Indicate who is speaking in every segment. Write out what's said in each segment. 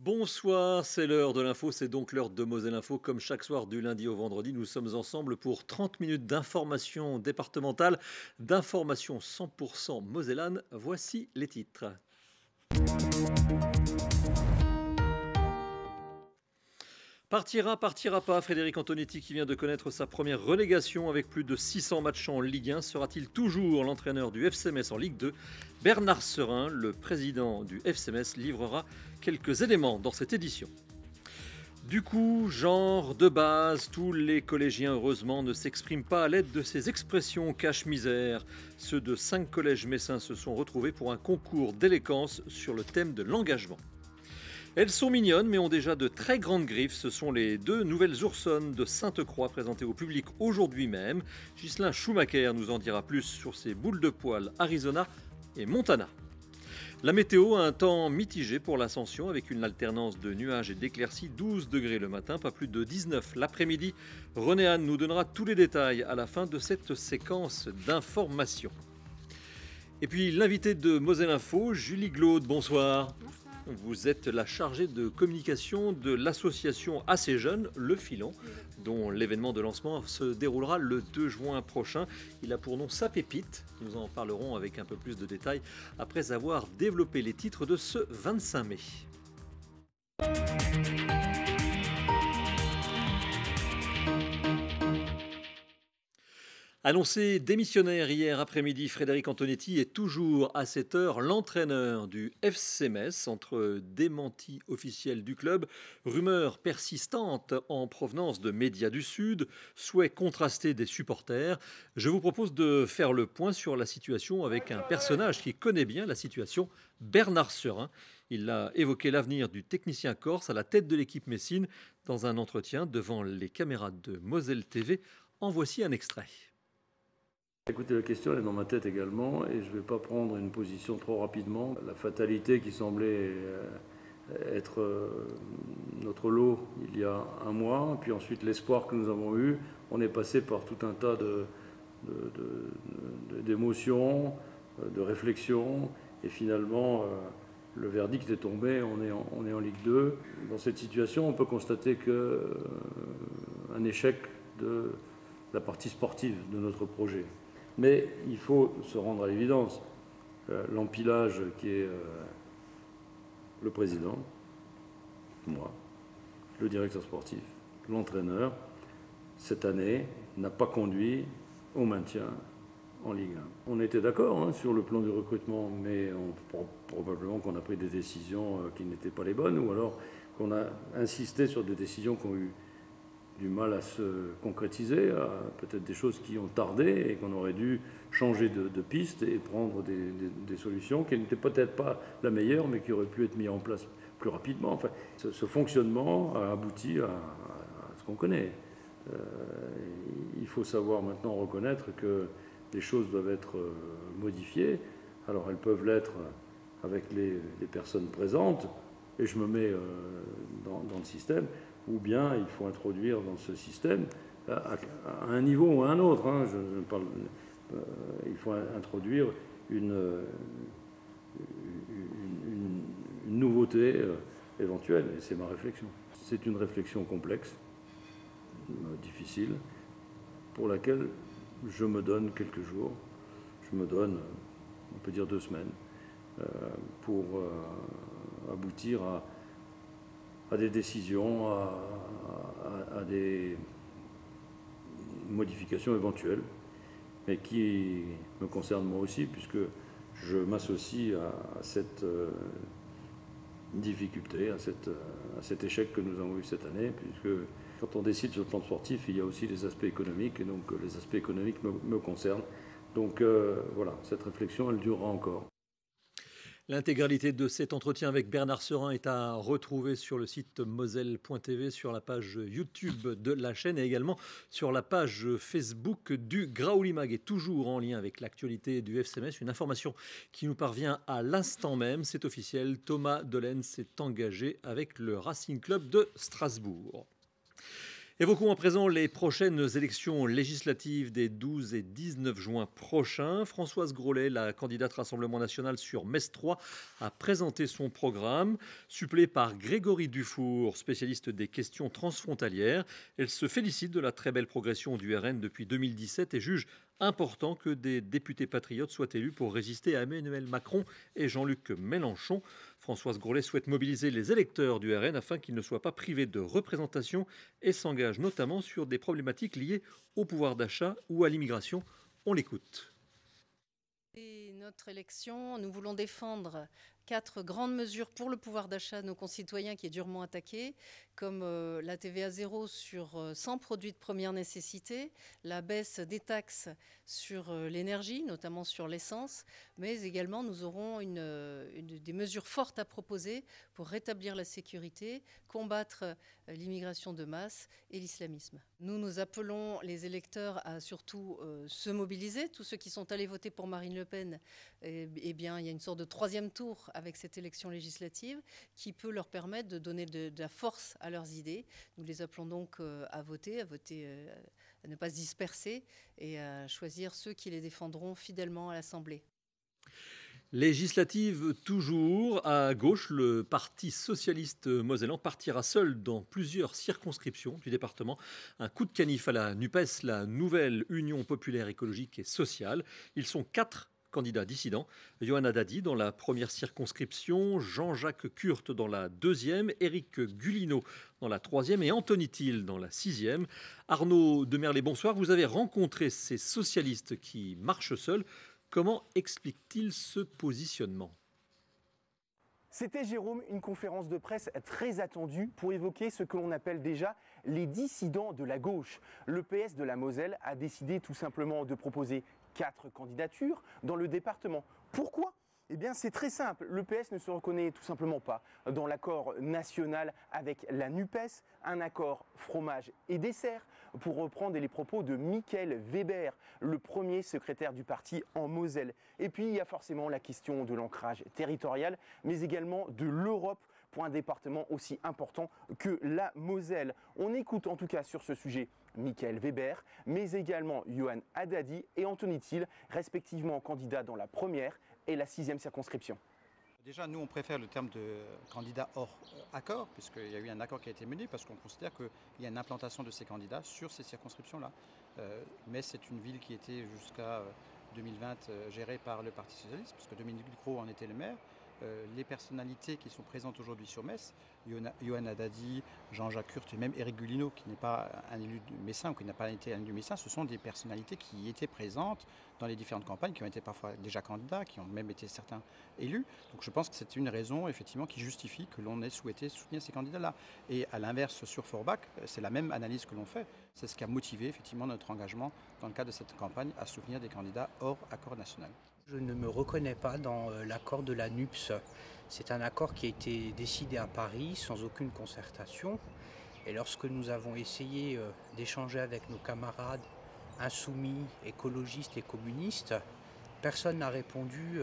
Speaker 1: Bonsoir, c'est l'heure de l'info, c'est donc l'heure de Moselle Info. Comme chaque soir du lundi au vendredi, nous sommes ensemble pour 30 minutes d'information départementale, d'information 100% mosellane. Voici les titres. Partira pas, Frédéric Antonetti qui vient de connaître sa première relégation avec plus de 600 matchs en Ligue 1. Sera-t-il toujours l'entraîneur du FC Metz en Ligue 2 ? Bernard Serin, le président du FC Metz, livrera quelques éléments dans cette édition. Du coup, genre de base, tous les collégiens, heureusement, ne s'expriment pas à l'aide de ces expressions cache-misère. Ceux de 5 collèges messins se sont retrouvés pour un concours d'élégance sur le thème de l'engagement. Elles sont mignonnes, mais ont déjà de très grandes griffes. Ce sont les deux nouvelles oursonnes de Sainte-Croix présentées au public aujourd'hui même. Ghislain Schumacher nous en dira plus sur ces boules de poil Arizona et Montana. La météo a un temps mitigé pour l'Ascension avec une alternance de nuages et d'éclaircies. 12 degrés le matin, pas plus de 19 l'après-midi. René Anne nous donnera tous les détails à la fin de cette séquence d'informations. Et puis l'invité de Moselle Info, Julie Glaude, bonsoir. Vous êtes la chargée de communication de l'association Assez Jeunes, Le Filon, dont l'événement de lancement se déroulera le 2 juin prochain. Il a pour nom Sa Pépite. Nous en parlerons avec un peu plus de détails après avoir développé les titres de ce 25 mai. Annoncé démissionnaire hier après-midi, Frédéric Antonetti est toujours à cette heure l'entraîneur du FC Metz. Entre démenti officiel du club, rumeurs persistantes en provenance de médias du Sud, souhaits contrastés des supporters. Je vous propose de faire le point sur la situation avec un personnage qui connaît bien la situation, Bernard Serin. Il a évoqué l'avenir du technicien corse à la tête de l'équipe messine dans un entretien devant les caméras de Moselle TV. En voici un extrait.
Speaker 2: Écoutez, la question elle est dans ma tête également et je ne vais pas prendre une position trop rapidement. La fatalité qui semblait être notre lot il y a un mois, puis ensuite l'espoir que nous avons eu, on est passé par tout un tas d'émotions, de réflexions et finalement le verdict est tombé, on est en Ligue 2. Dans cette situation, on peut constater qu'un échec de la partie sportive de notre projet. Mais il faut se rendre à l'évidence. L'empilage qui est le président, moi, le directeur sportif, l'entraîneur, cette année, n'a pas conduit au maintien en Ligue 1. On était d'accord sur le plan du recrutement, mais probablement qu'on a pris des décisions qui n'étaient pas les bonnes, ou alors qu'on a insisté sur des décisions qui ont eu du mal à se concrétiser, peut-être des choses qui ont tardé et qu'on aurait dû changer de piste et prendre des solutions qui n'étaient peut-être pas la meilleure, mais qui auraient pu être mises en place plus rapidement. Enfin, ce fonctionnement a abouti à ce qu'on connaît. Il faut savoir maintenant reconnaître que les choses doivent être modifiées. Alors elles peuvent l'être avec les personnes présentes, et je me mets dans le système, ou bien il faut introduire dans ce système, à un niveau ou à un autre, il faut introduire une nouveauté éventuelle, et c'est ma réflexion. C'est une réflexion complexe, difficile, pour laquelle je me donne quelques jours, je me donne, on peut dire 2 semaines, pour aboutir à des décisions, à des modifications éventuelles, mais qui me concernent moi aussi, puisque je m'associe à cette difficulté, à cet échec que nous avons eu cette année, puisque quand on décide sur le plan sportif, il y a aussi les aspects économiques, et donc les aspects économiques me concernent. Donc voilà, cette réflexion, elle durera encore.
Speaker 1: L'intégralité de cet entretien avec Bernard Serin est à retrouver sur le site moselle.tv, sur la page YouTube de la chaîne et également sur la page Facebook du Graouli Mag. Et toujours en lien avec l'actualité du FC Metz, une information qui nous parvient à l'instant même, c'est officiel, Thomas Dolen s'est engagé avec le Racing Club de Strasbourg. Évoquons à présent les prochaines élections législatives des 12 et 19 juin prochains. Françoise Grollet, la candidate Rassemblement national sur Metz 3, a présenté son programme, supplé par Grégory Dufour, spécialiste des questions transfrontalières. Elle se félicite de la très belle progression du RN depuis 2017 et juge important que des députés patriotes soient élus pour résister à Emmanuel Macron et Jean-Luc Mélenchon. Françoise Grollet souhaite mobiliser les électeurs du RN afin qu'ils ne soient pas privés de représentation et s'engage notamment sur des problématiques liées au pouvoir d'achat ou à l'immigration. On l'écoute.
Speaker 3: Et notre élection, nous voulons défendre 4 grandes mesures pour le pouvoir d'achat de nos concitoyens qui est durement attaqué, comme la TVA zéro sur 100 produits de première nécessité, la baisse des taxes sur l'énergie, notamment sur l'essence, mais également nous aurons des mesures fortes à proposer pour rétablir la sécurité, combattre l'immigration de masse et l'islamisme. Nous appelons les électeurs à surtout se mobiliser. Tous ceux qui sont allés voter pour Marine Le Pen, eh bien, il y a une sorte de 3e tour avec cette élection législative qui peut leur permettre de donner de la force à leurs idées. Nous les appelons donc à voter, à ne pas se disperser et à choisir ceux qui les défendront fidèlement à l'Assemblée.
Speaker 1: Législative toujours. À gauche, le Parti socialiste mosellan partira seul dans plusieurs circonscriptions du département. Un coup de canif à la NUPES, la nouvelle Union populaire écologique et sociale. Ils sont 4 candidats dissidents. Johanna Dadi dans la première circonscription, Jean-Jacques Kurt dans la 2e, Éric Guilino dans la 3e et Anthony Thiel dans la 6e. Arnaud Demerlet, bonsoir. Vous avez rencontré ces socialistes qui marchent seuls. Comment explique-t-il ce positionnement ?
Speaker 4: C'était, Jérôme, une conférence de presse très attendue pour évoquer ce que l'on appelle déjà les dissidents de la gauche. Le PS de la Moselle a décidé tout simplement de proposer 4 candidatures dans le département. Pourquoi ? Eh bien, c'est très simple. Le PS ne se reconnaît tout simplement pas dans l'accord national avec la NUPES, un accord fromage et dessert, pour reprendre les propos de Michael Weber, le premier secrétaire du parti en Moselle. Et puis, il y a forcément la question de l'ancrage territorial, mais également de l'Europe pour un département aussi important que la Moselle. On écoute en tout cas sur ce sujet Michael Weber, mais également Johanna Dadi et Anthony Thiel, respectivement candidats dans la première et la 6e circonscription.
Speaker 5: Déjà, nous, on préfère le terme de candidat hors accord, puisqu'il y a eu un accord qui a été mené, parce qu'on considère qu'il y a une implantation de ces candidats sur ces circonscriptions-là. Mais c'est une ville qui était jusqu'à 2020 gérée par le Parti socialiste, puisque Dominique Ducrot en était le maire. Les personnalités qui sont présentes aujourd'hui sur Metz, Johanna Dadi, Jean-Jacques Kurt et même Éric Guilino, qui n'est pas un élu de Messin ou qui n'a pas été un élu de Messin, ce sont des personnalités qui étaient présentes dans les différentes campagnes, qui ont été parfois déjà candidats, qui ont même été certains élus. Donc je pense que c'est une raison effectivement qui justifie que l'on ait souhaité soutenir ces candidats-là. Et à l'inverse, sur Forbach, c'est la même analyse que l'on fait. C'est ce qui a motivé effectivement notre engagement dans le cadre de cette campagne à soutenir des candidats hors accord national.
Speaker 6: Je ne me reconnais pas dans l'accord de la NUPES. C'est un accord qui a été décidé à Paris sans aucune concertation. Et lorsque nous avons essayé d'échanger avec nos camarades insoumis, écologistes et communistes, personne n'a répondu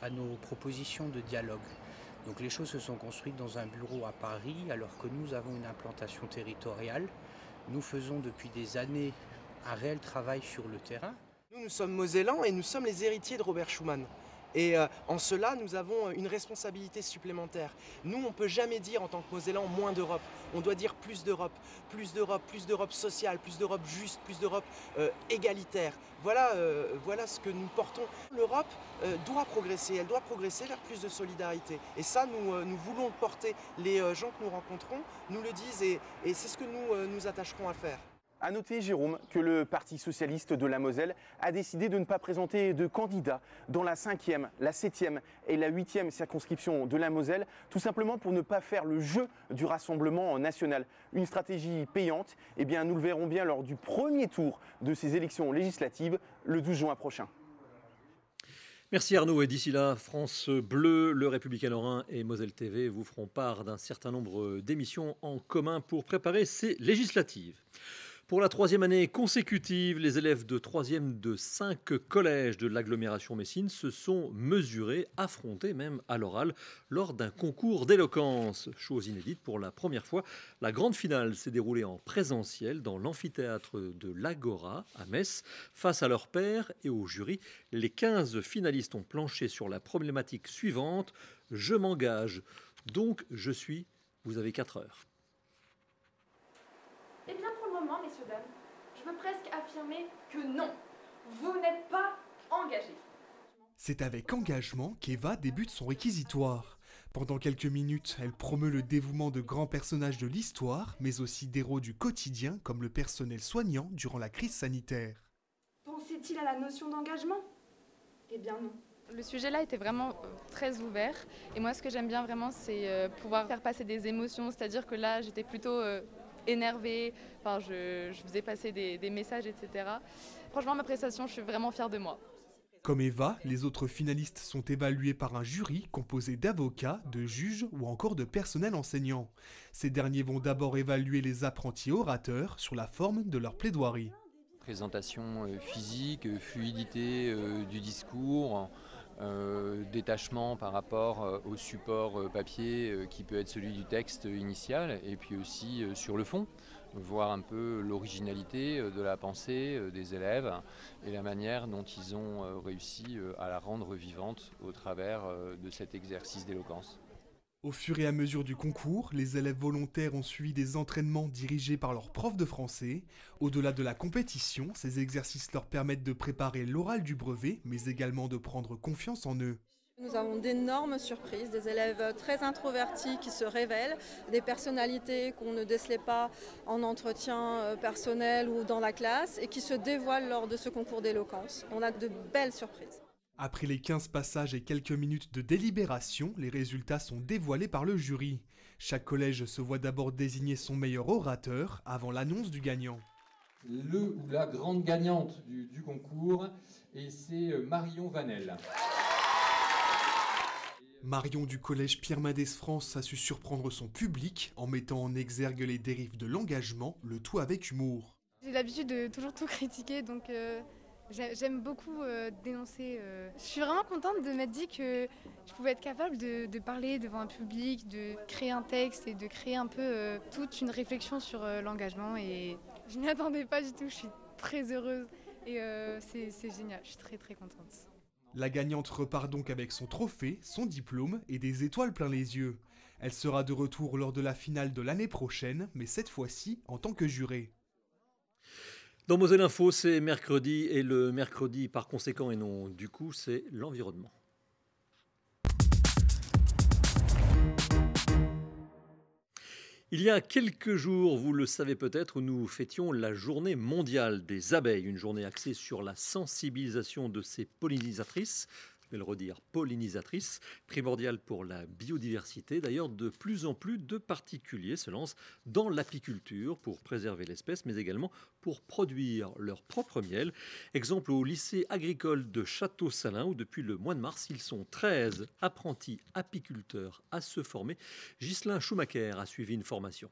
Speaker 6: à nos propositions de dialogue. Donc les choses se sont construites dans un bureau à Paris alors que nous avons une implantation territoriale. Nous faisons depuis des années un réel travail sur le terrain.
Speaker 7: Nous sommes mosellans et nous sommes les héritiers de Robert Schuman. Et en cela, nous avons une responsabilité supplémentaire. Nous, on ne peut jamais dire en tant que Mosellans moins d'Europe. On doit dire plus d'Europe, plus d'Europe, plus d'Europe sociale, plus d'Europe juste, plus d'Europe égalitaire. Voilà ce que nous portons. L'Europe doit progresser, elle doit progresser vers plus de solidarité. Et ça, nous voulons le porter. Les gens que nous rencontrons nous le disent et c'est ce que nous attacherons à faire.
Speaker 4: A noter, Jérôme, que le Parti socialiste de la Moselle a décidé de ne pas présenter de candidats dans la 5e, la 7e et la 8e circonscription de la Moselle, tout simplement pour ne pas faire le jeu du Rassemblement national. Une stratégie payante, eh bien, nous le verrons bien lors du premier tour de ces élections législatives le 12 juin prochain.
Speaker 1: Merci Arnaud, et d'ici là, France Bleu, Le Républicain Lorrain et Moselle TV vous feront part d'un certain nombre d'émissions en commun pour préparer ces législatives. Pour la troisième année consécutive, les élèves de 3e de 5 collèges de l'agglomération Messine se sont mesurés, affrontés même à l'oral, lors d'un concours d'éloquence. Chose inédite, pour la première fois, la grande finale s'est déroulée en présentiel dans l'amphithéâtre de l'Agora à Metz. Face à leurs pairs et au jury, les 15 finalistes ont planché sur la problématique suivante. Je m'engage, donc je suis. Vous avez 4 heures.
Speaker 8: Eh bien, pour le moment, messieurs, dames, je peux presque affirmer que non, vous n'êtes pas engagés.
Speaker 9: C'est avec engagement qu'Eva débute son réquisitoire. Pendant quelques minutes, elle promeut le dévouement de grands personnages de l'histoire, mais aussi d'héros du quotidien, comme le personnel soignant durant la crise sanitaire.
Speaker 8: Pensait-il à la notion d'engagement? Eh bien non.
Speaker 10: Le sujet là était vraiment très ouvert et moi ce que j'aime bien vraiment c'est pouvoir faire passer des émotions, c'est-à-dire que là j'étais plutôt énervée, enfin, je faisais passer des messages, etc. Franchement, ma prestation, je suis vraiment fière de moi.
Speaker 9: Comme Eva, les autres finalistes sont évalués par un jury composé d'avocats, de juges ou encore de personnel enseignant. Ces derniers vont d'abord évaluer les apprentis orateurs sur la forme de leur plaidoirie.
Speaker 11: Présentation physique, fluidité du discours, détachement par rapport au support papier qui peut être celui du texte initial, et puis aussi sur le fond, voir un peu l'originalité de la pensée des élèves et la manière dont ils ont réussi à la rendre vivante au travers de cet exercice d'éloquence.
Speaker 9: Au fur et à mesure du concours, les élèves volontaires ont suivi des entraînements dirigés par leur prof de français. Au-delà de la compétition, ces exercices leur permettent de préparer l'oral du brevet, mais également de prendre confiance en eux.
Speaker 12: Nous avons d'énormes surprises, des élèves très introvertis qui se révèlent, des personnalités qu'on ne décelait pas en entretien personnel ou dans la classe et qui se dévoilent lors de ce concours d'éloquence. On a de belles surprises.
Speaker 9: Après les 15 passages et quelques minutes de délibération, les résultats sont dévoilés par le jury. Chaque collège se voit d'abord désigner son meilleur orateur avant l'annonce du gagnant.
Speaker 13: Le ou la grande gagnante du concours, et c'est Marion Vanel.
Speaker 9: Marion du collège Pierre Mendès France a su surprendre son public en mettant en exergue les dérives de l'engagement, le tout avec humour.
Speaker 10: J'ai l'habitude de toujours tout critiquer, donc j'aime beaucoup dénoncer. Je suis vraiment contente de m'être dit que je pouvais être capable de parler devant un public, de créer un texte et de créer un peu toute une réflexion sur l'engagement. Et je n'y attendais pas du tout, je suis très heureuse et c'est génial, je suis très très contente.
Speaker 9: La gagnante repart donc avec son trophée, son diplôme et des étoiles plein les yeux. Elle sera de retour lors de la finale de l'année prochaine, mais cette fois-ci en tant que jurée.
Speaker 1: Dans Moselle Info, c'est mercredi, et le mercredi, par conséquent, et non du coup, c'est l'environnement. Il y a quelques jours, vous le savez peut-être, nous fêtions la journée mondiale des abeilles, une journée axée sur la sensibilisation de ces pollinisatrices. Je vais le redire, pollinisatrices, primordiales pour la biodiversité. D'ailleurs, de plus en plus de particuliers se lancent dans l'apiculture pour préserver l'espèce, mais également pour produire leur propre miel. Exemple au lycée agricole de Château-Salins, où depuis le mois de mars, ils sont 13 apprentis apiculteurs à se former. Ghislain Schumacher a suivi une formation.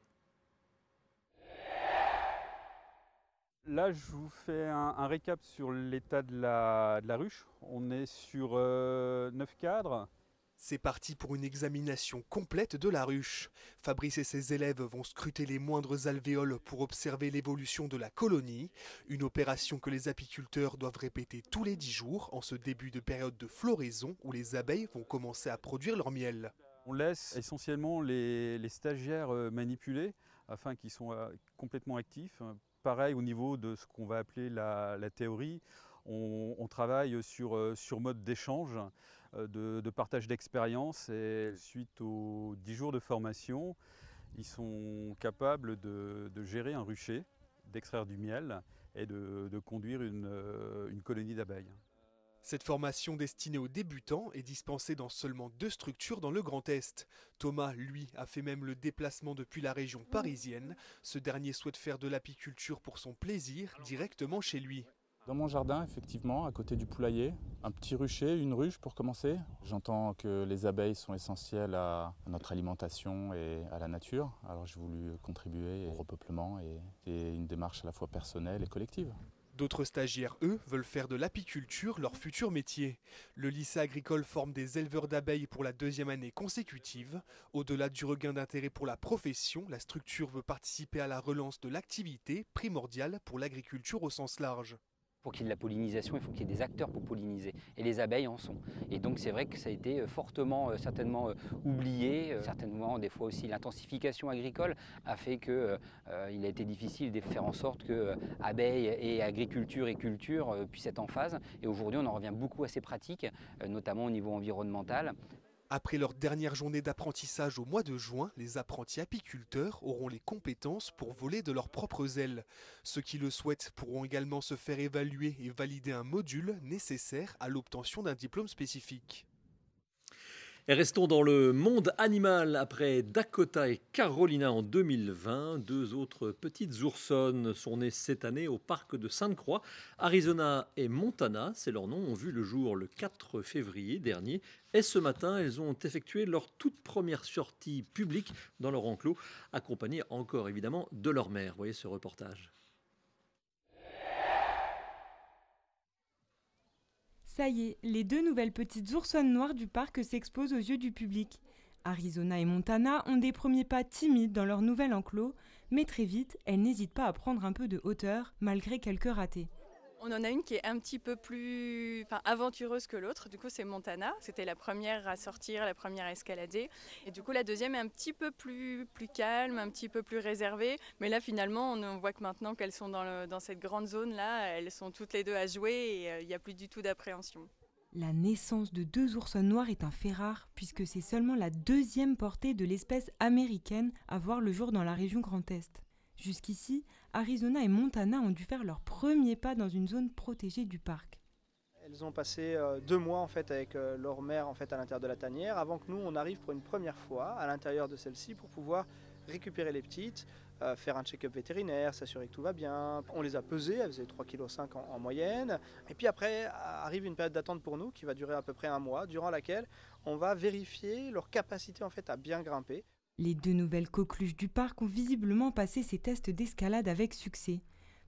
Speaker 14: Là, je vous fais un récap sur l'état de la ruche. On est sur 9 cadres.
Speaker 9: C'est parti pour une examination complète de la ruche. Fabrice et ses élèves vont scruter les moindres alvéoles pour observer l'évolution de la colonie. Une opération que les apiculteurs doivent répéter tous les 10 jours en ce début de période de floraison où les abeilles vont commencer à produire leur miel.
Speaker 14: On laisse essentiellement les stagiaires manipuler afin qu'ils soient complètement actifs. Pareil au niveau de ce qu'on va appeler la théorie, on travaille sur mode d'échange, de partage d'expérience, et suite aux 10 jours de formation, ils sont capables de gérer un rucher, d'extraire du miel et de conduire une colonie d'abeilles.
Speaker 9: Cette formation destinée aux débutants est dispensée dans seulement 2 structures dans le Grand Est. Thomas, lui, a fait même le déplacement depuis la région parisienne. Ce dernier souhaite faire de l'apiculture pour son plaisir directement chez lui.
Speaker 15: Dans mon jardin, effectivement, à côté du poulailler, un petit rucher, une ruche pour commencer. J'entends que les abeilles sont essentielles à notre alimentation et à la nature. Alors j'ai voulu contribuer au repeuplement et c'est une démarche à la fois personnelle et collective.
Speaker 9: D'autres stagiaires, eux, veulent faire de l'apiculture leur futur métier. Le lycée agricole forme des éleveurs d'abeilles pour la 2e année consécutive. Au-delà du regain d'intérêt pour la profession, la structure veut participer à la relance de l'activité, primordiale pour l'agriculture au sens large.
Speaker 16: Pour qu'il y ait de la pollinisation, il faut qu'il y ait des acteurs pour polliniser. Et les abeilles en sont. Et donc c'est vrai que ça a été fortement, certainement oublié. Certainement, des fois aussi, l'intensification agricole a fait qu'il a été difficile de faire en sorte que abeilles et agriculture et culture puissent être en phase. Et aujourd'hui, on en revient beaucoup à ces pratiques, notamment au niveau environnemental.
Speaker 9: Après leur dernière journée d'apprentissage au mois de juin, les apprentis apiculteurs auront les compétences pour voler de leurs propres ailes. Ceux qui le souhaitent pourront également se faire évaluer et valider un module nécessaire à l'obtention d'un diplôme spécifique.
Speaker 1: Et restons dans le monde animal. Après Dakota et Carolina en 2020, 2 autres petites oursonnes sont nées cette année au parc de Sainte-Croix. Arizona et Montana, c'est leur nom, ont vu le jour le 4 février dernier. Et ce matin, elles ont effectué leur toute première sortie publique dans leur enclos, accompagnées encore évidemment de leur mère. Voyez ce reportage.
Speaker 17: Ça y est, les 2 nouvelles petites oursonnes noires du parc s'exposent aux yeux du public. Arizona et Montana ont des premiers pas timides dans leur nouvel enclos, mais très vite, elles n'hésitent pas à prendre un peu de hauteur, malgré quelques ratés.
Speaker 18: On en a une qui est un petit peu plus aventureuse que l'autre. Du coup, c'est Montana. C'était la première à sortir, la première à escalader. Et du coup, la deuxième est un petit peu plus calme, un petit peu plus réservée. Mais là, finalement, on voit que maintenant qu'elles sont dans cette grande zone-là, elles sont toutes les 2 à jouer et il n'y a plus du tout d'appréhension.
Speaker 17: La naissance de 2 oursonnes noires est un fait rare, puisque c'est seulement la 2e portée de l'espèce américaine à voir le jour dans la région Grand Est. Jusqu'ici, Arizona et Montana ont dû faire leur premier pas dans une zone protégée du parc.
Speaker 19: Elles ont passé 2 mois en fait, avec leur mère en fait, à l'intérieur de la tanière avant que nous on arrive pour une première fois à l'intérieur de celle-ci pour pouvoir récupérer les petites, faire un check-up vétérinaire, s'assurer que tout va bien. On les a pesées, elles faisaient 3,5 kg en moyenne. Et puis après arrive une période d'attente pour nous qui va durer à peu près 1 mois, durant laquelle on va vérifier leur capacité en fait, à bien grimper.
Speaker 17: Les 2 nouvelles coqueluches du parc ont visiblement passé ces tests d'escalade avec succès.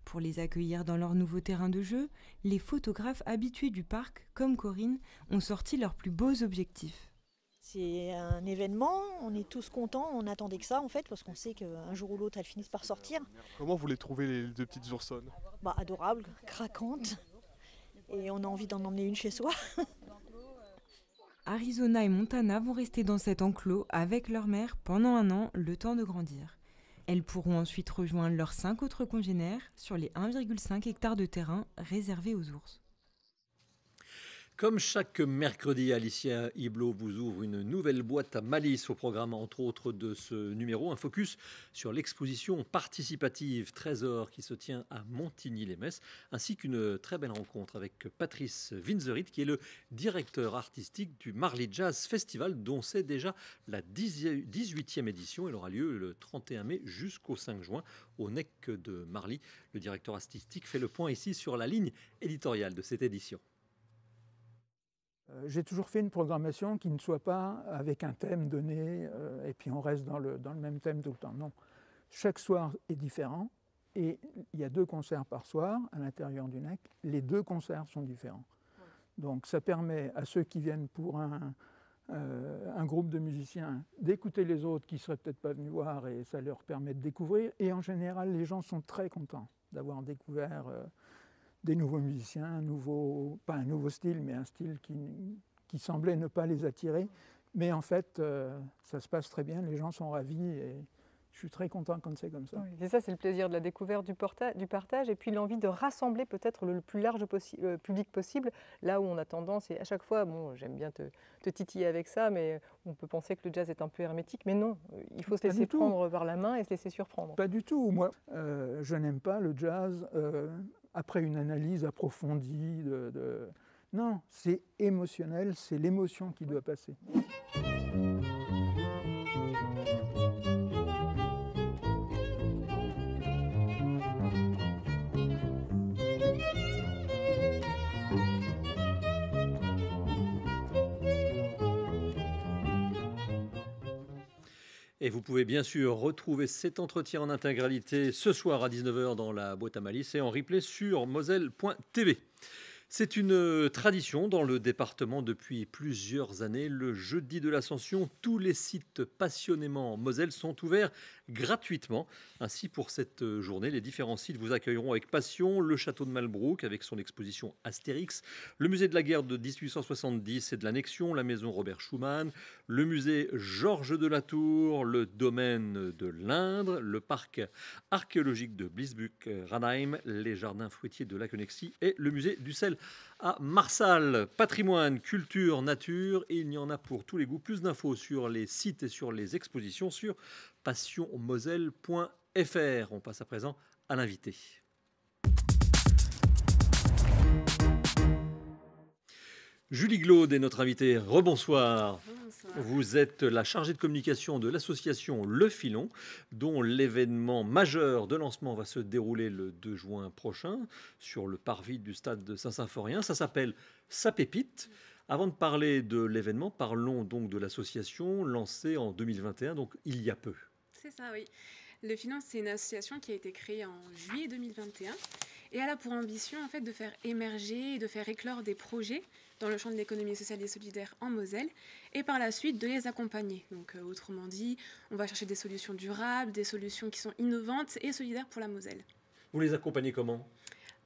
Speaker 17: Pour les accueillir dans leur nouveau terrain de jeu, les photographes habitués du parc, comme Corinne, ont sorti leurs plus beaux objectifs.
Speaker 20: C'est un événement, on est tous contents, on attendait que ça en fait, parce qu'on sait qu'un jour ou l'autre elles finissent par sortir.
Speaker 9: Comment vous les trouvez les 2 petites oursonnes ?
Speaker 20: Adorables, craquantes, et on a envie d'en emmener une chez soi.
Speaker 17: Arizona et Montana vont rester dans cet enclos avec leur mère pendant 1 an, le temps de grandir. Elles pourront ensuite rejoindre leurs 5 autres congénères sur les 1,5 hectares de terrain réservés aux ours.
Speaker 1: Comme chaque mercredi, Alicia Iblot vous ouvre une nouvelle boîte à malice au programme, entre autres, de ce numéro. Un focus sur l'exposition participative Trésor qui se tient à Montigny-les-Metz, ainsi qu'une très belle rencontre avec Patrice Winzerit, qui est le directeur artistique du Marly Jazz Festival, dont c'est déjà la 18e édition. Elle aura lieu le 31 mai jusqu'au 5 juin au NEC de Marly. Le directeur artistique fait le point ici sur la ligne éditoriale de cette édition.
Speaker 21: J'ai toujours fait une programmation qui ne soit pas avec un thème donné et puis on reste dans le même thème tout le temps. Non, chaque soir est différent et il y a 2 concerts par soir à l'intérieur du NEC. Les 2 concerts sont différents. Donc ça permet à ceux qui viennent pour un groupe de musiciens d'écouter les autres qui ne seraient peut-être pas venus voir et ça leur permet de découvrir. Et en général, les gens sont très contents d'avoir découvert des nouveaux musiciens, pas un nouveau style, mais un style qui semblait ne pas les attirer. Mais en fait, ça se passe très bien, les gens sont ravis et je suis très content quand c'est comme ça.
Speaker 22: Oui, c'est ça, c'est le plaisir de la découverte, du partage et puis l'envie de rassembler peut-être le plus large public possible, là où on a tendance, et à chaque fois, bon, j'aime bien te titiller avec ça, mais on peut penser que le jazz est un peu hermétique, mais non, il faut se laisser prendre par la main et se laisser surprendre.
Speaker 21: Pas du tout, moi je n'aime pas le jazz après une analyse approfondie Non, c'est émotionnel, c'est l'émotion qui doit passer.
Speaker 1: Et vous pouvez bien sûr retrouver cet entretien en intégralité ce soir à 19h dans la boîte à malice et en replay sur moselle.tv. C'est une tradition dans le département depuis plusieurs années. Le jeudi de l'Ascension, tous les sites passionnément en Moselle sont ouverts gratuitement. Ainsi, pour cette journée, les différents sites vous accueilleront avec passion. Le château de Malbrouck avec son exposition Astérix, le musée de la guerre de 1870 et de l'annexion, la maison Robert Schuman, le musée Georges de la Tour, le domaine de l'Indre, le parc archéologique de Bliesbuck-Ranheim, les jardins fruitiers de Laquenexy et le musée du sel à Marsal. Patrimoine, culture, nature, et il y en a pour tous les goûts. Plus d'infos sur les sites et sur les expositions sur passionmoselle.fr. On passe à présent à l'invité. Julie Glaude est notre invitée. Rebonsoir.
Speaker 2: Bonsoir.
Speaker 1: Vous êtes la chargée de communication de l'association Le Filon, dont l'événement majeur de lancement va se dérouler le 2 juin prochain sur le parvis du stade de Saint-Symphorien. Ça s'appelle Sa Pépite. Avant de parler de l'événement, parlons donc de l'association lancée en 2021, donc il y a peu.
Speaker 2: C'est ça, oui. Le Filon, c'est une association qui a été créée en juillet 2021 et elle a pour ambition en fait de faire émerger et de faire éclore des projets dans le champ de l'économie sociale et solidaire en Moselle et par la suite de les accompagner. Donc autrement dit, on va chercher des solutions durables, des solutions qui sont innovantes et solidaires pour la Moselle.
Speaker 1: Vous les accompagnez comment ?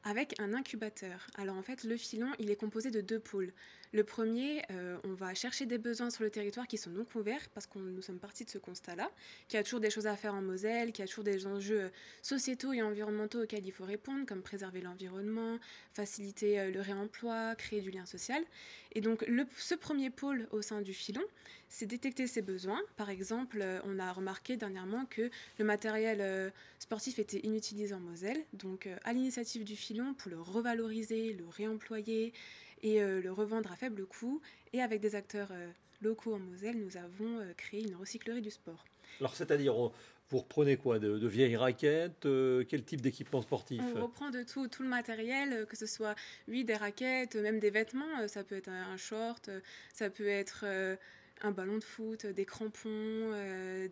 Speaker 2: Avec un incubateur. Alors en fait, le Filon, il est composé de 2 pôles. Le premier, on va chercher des besoins sur le territoire qui sont non couverts, parce que nous sommes partis de ce constat-là, qu'il y a toujours des choses à faire en Moselle, qu'il y a toujours des enjeux sociétaux et environnementaux auxquels il faut répondre, comme préserver l'environnement, faciliter le réemploi, créer du lien social. Et donc ce premier pôle au sein du Filon, c'est détecter ces besoins. Par exemple, on a remarqué dernièrement que le matériel sportif était inutilisé en Moselle. Donc à l'initiative du Filon, pour le revaloriser, le réemployer et le revendre à faible coût, et avec des acteurs locaux en Moselle, nous avons créé une recyclerie du sport.
Speaker 1: Alors c'est-à-dire, vous reprenez quoi, de vieilles raquettes, quel type d'équipement sportif ?
Speaker 2: On reprend de tout le matériel, que ce soit des raquettes, même des vêtements. Ça peut être un short, ça peut être un ballon de foot, des crampons,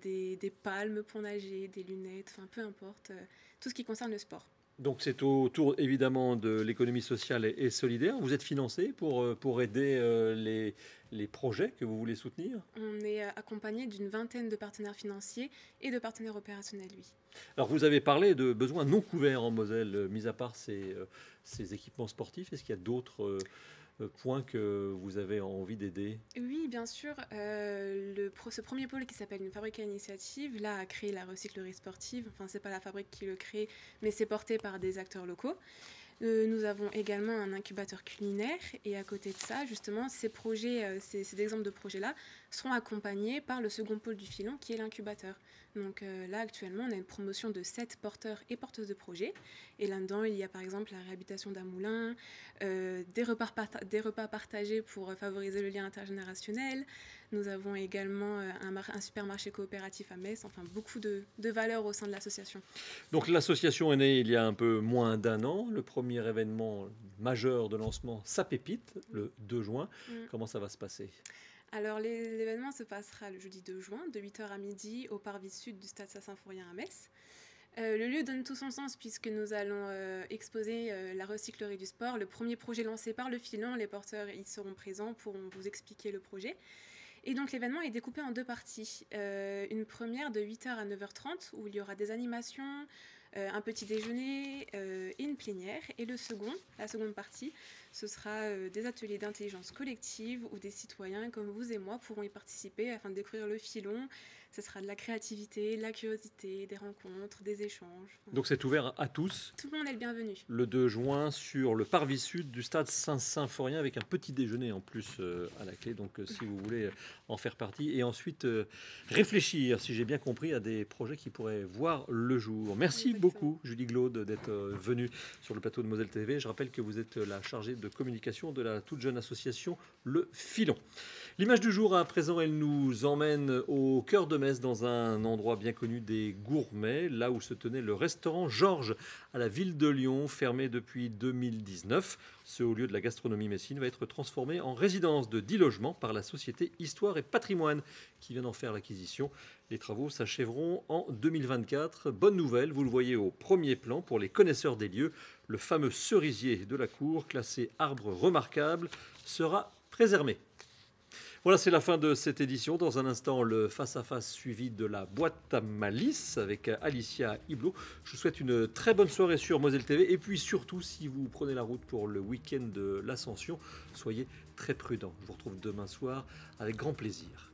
Speaker 2: des palmes pour nager, des lunettes, enfin peu importe, tout ce qui concerne le sport.
Speaker 1: Donc c'est autour évidemment de l'économie sociale et solidaire. Vous êtes financé pour aider les projets que vous voulez soutenir ?
Speaker 2: On est accompagné d'une vingtaine de partenaires financiers et de partenaires opérationnels, oui.
Speaker 1: Alors vous avez parlé de besoins non couverts en Moselle, mis à part ces équipements sportifs. Est-ce qu'il y a d'autres points que vous avez envie d'aider ?
Speaker 2: Oui, bien sûr. Ce premier pôle qui s'appelle une fabrique à initiative, là, a créé la recyclerie sportive. Enfin, c'est pas la fabrique qui le crée, mais c'est porté par des acteurs locaux. Nous avons également un incubateur culinaire et à côté de ça, justement, ces projets, ces exemples de projets-là seront accompagnés par le second pôle du Filon qui est l'incubateur. Donc là, actuellement, on a une promotion de 7 porteurs et porteuses de projets. Et là-dedans, il y a par exemple la réhabilitation d'un moulin, des repas partagés pour favoriser le lien intergénérationnel. Nous avons également un supermarché coopératif à Metz, enfin beaucoup de valeurs au sein de l'association.
Speaker 1: Donc l'association est née il y a un peu moins d'1 an. Le premier événement majeur de lancement, Sa Pépite, le 2 juin. Comment ça va se passer ?
Speaker 2: Alors l'événement se passera le jeudi 2 juin, de 8h à midi, au parvis sud du stade Saint-Symphorien à Metz. Le lieu donne tout son sens puisque nous allons exposer la recyclerie du sport, le premier projet lancé par le Filon. Les porteurs y seront présents pour vous expliquer le projet. Et donc l'événement est découpé en 2 parties. Une première de 8h à 9h30 où il y aura des animations, un petit déjeuner et une plénière. Et la seconde partie, ce sera des ateliers d'intelligence collective où des citoyens comme vous et moi pourront y participer afin de découvrir le Filon. Ce sera de la créativité, de la curiosité, des rencontres, des échanges.
Speaker 1: Donc c'est ouvert à tous.
Speaker 2: Tout le monde est le bienvenu.
Speaker 1: Le 2 juin sur le parvis sud du stade Saint-Symphorien avec un petit déjeuner en plus à la clé. Donc si vous voulez en faire partie et ensuite réfléchir, si j'ai bien compris, à des projets qui pourraient voir le jour. Merci beaucoup Julie Glaude d'être venue sur le plateau de Moselle TV. Je rappelle que vous êtes la chargée de communication de la toute jeune association Le Filon. L'image du jour à présent, elle nous emmène au cœur de Metz, dans un endroit bien connu des gourmets, là où se tenait le restaurant Georges à la ville de Lyon, fermé depuis 2019. Ce haut lieu de la gastronomie messine va être transformé en résidence de 10 logements par la société Histoire et Patrimoine qui vient d'en faire l'acquisition. Les travaux s'achèveront en 2024. Bonne nouvelle, vous le voyez au premier plan pour les connaisseurs des lieux, le fameux cerisier de la cour, classé arbre remarquable, sera préservé. Voilà, c'est la fin de cette édition. Dans un instant, le face-à-face suivi de la boîte à malice avec Alicia Hublot. Je vous souhaite une très bonne soirée sur Moselle TV. Et puis surtout, si vous prenez la route pour le week-end de l'Ascension, soyez très prudents. Je vous retrouve demain soir avec grand plaisir.